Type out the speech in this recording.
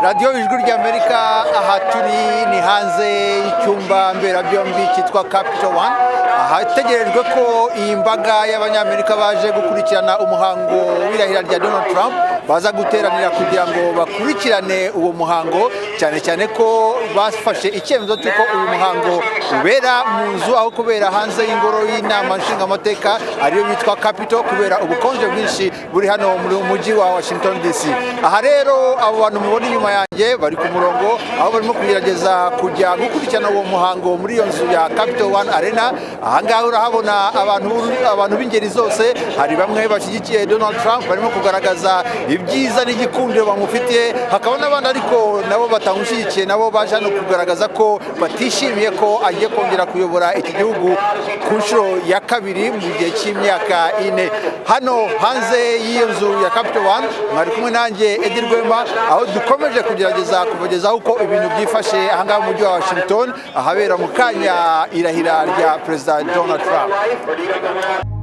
Radiyoyacu ry'Amerika aha turi ni hanze y'icyumba mberabyombi cyitwa Capital One. Hategerejwe ko iyi mbaga y'abanyamerika baje gukurikirana umuhango w'irahira rya Donald Trump baza guteranira kugira ngo bakurikirane uwo muhango, cyane cyane ko bafashe icyemezo cy'uko uyu muhango ubera mu nzu aho kubera hanze y'ingoro y'inama nshingamateka ariyo bitwa Capitol, kubera ubukonje bwinshi buri hano mu mujyi wa Washington DC. Aha rero abo bantu mubona inyuma yanjye bari ku murongo aho barimo kugerageza kujya gukurikirana uwo muhango muri iyo nzu ya Capital One Arena. Aha ngaha urahabona abantu b'ingeri zose, hari bamwe bashyigikiye Donald Trump barimo kugaragaza ibyiza n'igikundiro bamufitiye, hakaba n'abandi ariko nabo batamushyigikiye, nabo baje hano kugaragaza ko batishimiye ko agiye kongera kuyobora iki gihugu ku nshuro ya kabiri mu gihe cy'imyaka 4. Hano hanze y'iyo nzu ya Capital One mwari kumwe nanjye Edi Rwema, aho dukomeje kugerageza kubagezaho uko ibintu byifashe aha ngaha mu mujyi wa Washington ahabera mu kanya irahira rya Perezida Donald Trump.